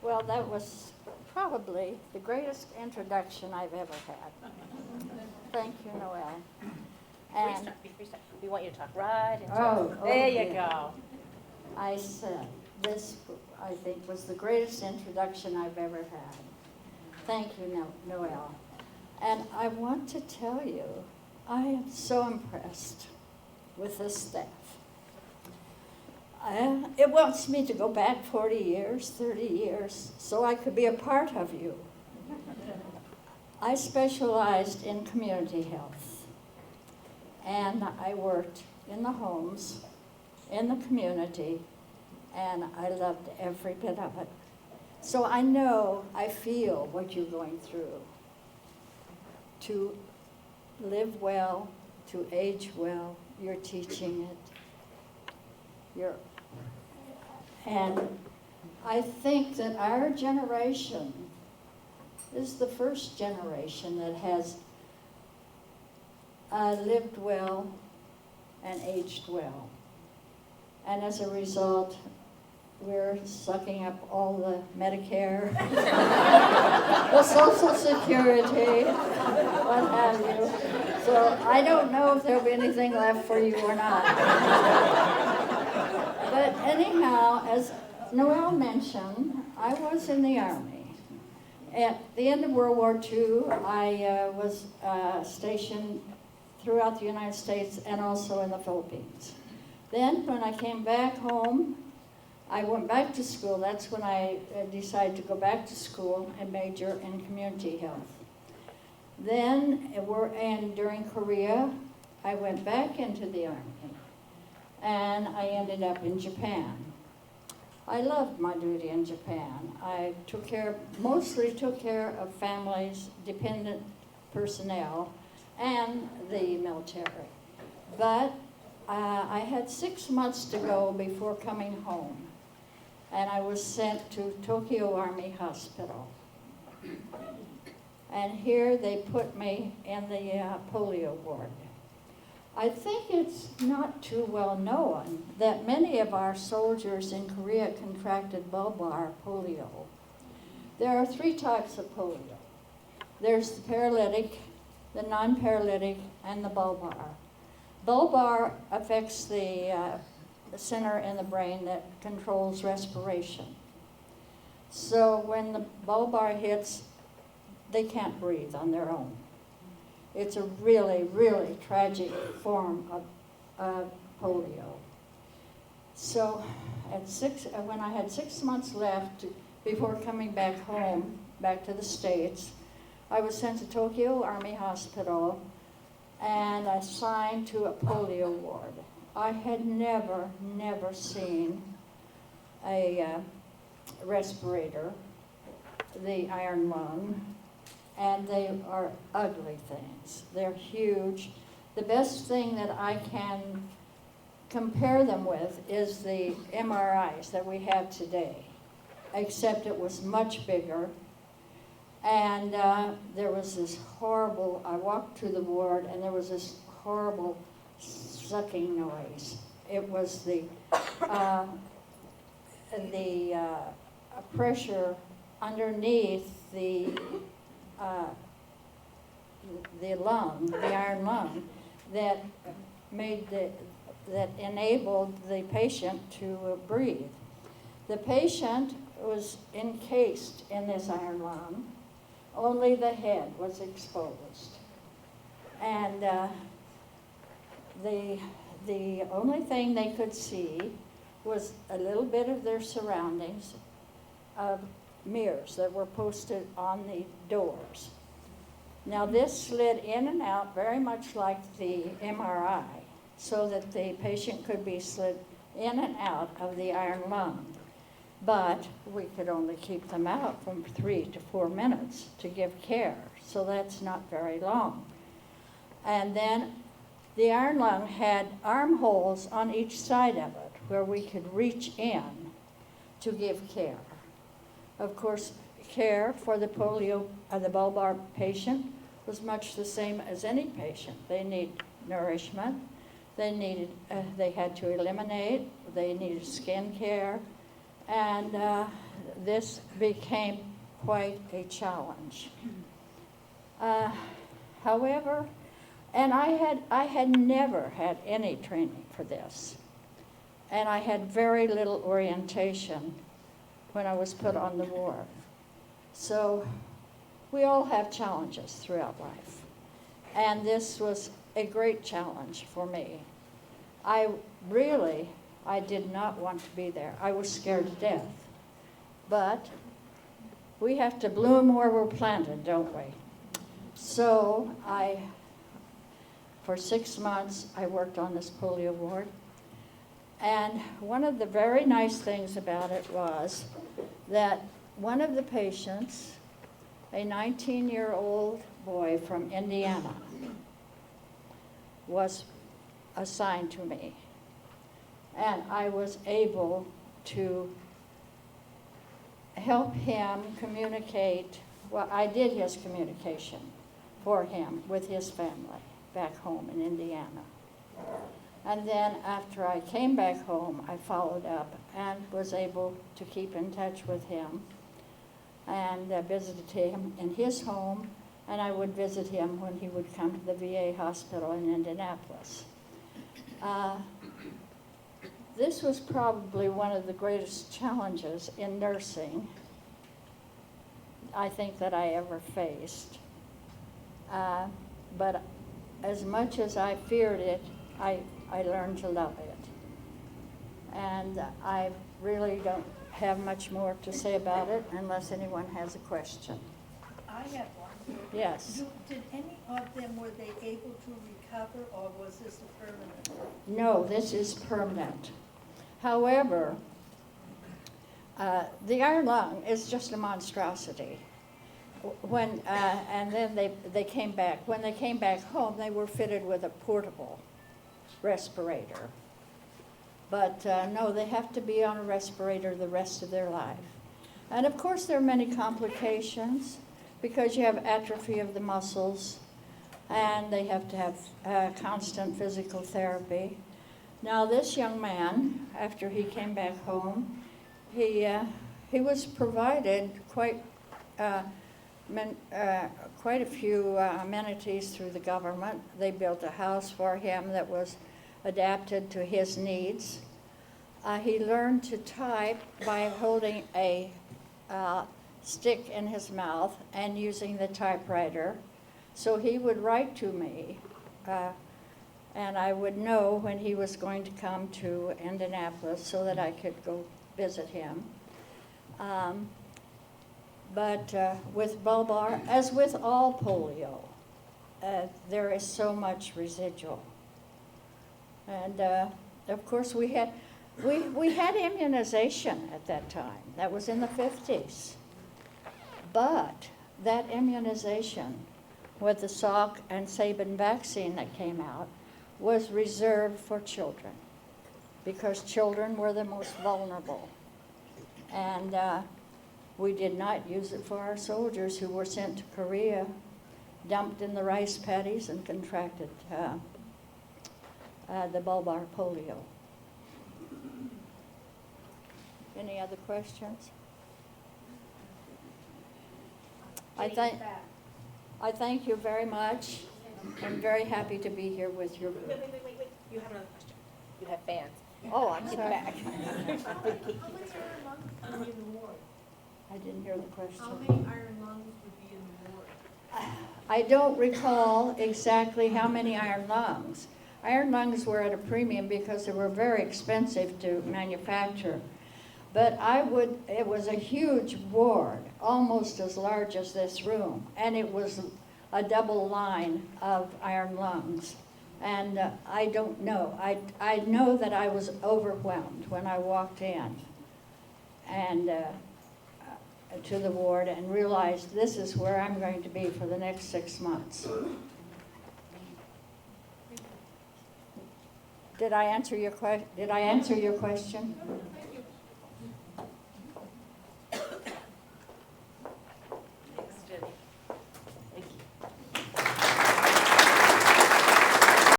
Well, that was probably the greatest introduction I've ever had. Thank you, Noelle. And we want you to talk right into Oh, There you okay. go. I said, this, I think, was the greatest introduction I've ever had. Thank you, Noelle. And I want to tell you, I am so impressed with this staff. It wants me to go back 40 years, 30 years, so I could be a part of you. I specialized in community health, and I worked in the homes, in the community, and I loved every bit of it. So I know, I feel what you're going through. To live well, to age well, you're teaching it. And I think that our generation is the first generation that has lived well and aged well. And as a result, we're sucking up all the Medicare, the Social Security, what have you. So I don't know if there'll be anything left for you or not. But anyhow, as Noelle mentioned, I was in the Army. At the end of World War II, I was stationed throughout the United States and also in the Philippines. Then when I came back home, I went back to school. That's when I decided to go back to school and major in community health. Then, and during Korea, I went back into the Army, and I ended up in Japan. I loved my duty in Japan. I mostly took care of families, dependent personnel, and the military. But I had 6 months to go before coming home, and I was sent to Tokyo Army Hospital. And here they put me in the polio ward. I think it's not too well known that many of our soldiers in Korea contracted bulbar polio. There are 3 types of polio. There's the paralytic, the non-paralytic, and the bulbar. Bulbar affects the center in the brain that controls respiration. So when the bulbar hits, they can't breathe on their own. It's a really, really tragic form of polio. So when I had 6 months left before coming back home, back to the States, I was sent to Tokyo Army Hospital and assigned to a polio ward. I had never seen a respirator, the iron lung, and they are ugly things. They're huge. The best thing that I can compare them with is the MRIs that we have today, except it was much bigger. And there was this horrible, I walked through the ward and there was this horrible sucking noise. It was the pressure underneath the lung, the iron lung, that enabled the patient to breathe. The patient was encased in this iron lung. Only the head was exposed. And the only thing they could see was a little bit of their surroundings of mirrors that were posted on the doors. Now this slid in and out very much like the MRI, so that the patient could be slid in and out of the iron lung. But we could only keep them out from 3 to 4 minutes to give care, so that's not very long. And then the iron lung had armholes on each side of it where we could reach in to give care. Of course, care for the the bulbar patient was much the same as any patient. They need nourishment. They had to eliminate. They needed skin care. And this became quite a challenge. However, and I had never had any training for this. And I had very little orientation when I was put on the ward. So we all have challenges throughout life. And this was a great challenge for me. I did not want to be there. I was scared to death. But we have to bloom where we're planted, don't we? So for 6 months, I worked on this polio ward. And one of the very nice things about it was that one of the patients, a 19-year-old boy from Indiana, was assigned to me. And I was able to help him communicate. Well, I did his communication for him with his family back home in Indiana. And then after I came back home, I followed up and was able to keep in touch with him and visited him in his home, and I would visit him when he would come to the VA hospital in Indianapolis. This was probably one of the greatest challenges in nursing, I think, that I ever faced. But as much as I feared it, I learned to love it. And I really don't have much more to say about it unless anyone has a question. I have one. Yes. Did any of them, were they able to recover, or was this a permanent? No, this is permanent. However, the iron lung is just a monstrosity. And then they came back. When they came back home, they were fitted with a portable respirator. But no, they have to be on a respirator the rest of their life. And of course, there are many complications because you have atrophy of the muscles, and they have to have constant physical therapy. Now, this young man, after he came back home, he was provided quite a few amenities through the government. They built a house for him that was adapted to his needs. He learned to type by holding a stick in his mouth and using the typewriter. So he would write to me, and I would know when he was going to come to Indianapolis so that I could go visit him. But with bulbar, as with all polio, there is so much residual. And of course we had immunization at that time. That was in the 50s. But that immunization with the Salk and Sabin vaccine that came out was reserved for children because children were the most vulnerable. And we did not use it for our soldiers who were sent to Korea, dumped in the rice paddies, and contracted the bulbar polio. Any other questions? I thank you very much. I'm very happy to be here with your group. Wait. You have another question. You have fans. Oh, I'm sorry. Back. How many iron lungs would be in the ward? I didn't hear the question. How many iron lungs would be in the ward? I don't recall exactly how many iron lungs. Iron lungs were at a premium because they were very expensive to manufacture. But it was a huge ward, almost as large as this room, and it was a double line of iron lungs. And I don't know. I know that I was overwhelmed when I walked in and to the ward and realized this is where I'm going to be for the next 6 months. Did I answer your question?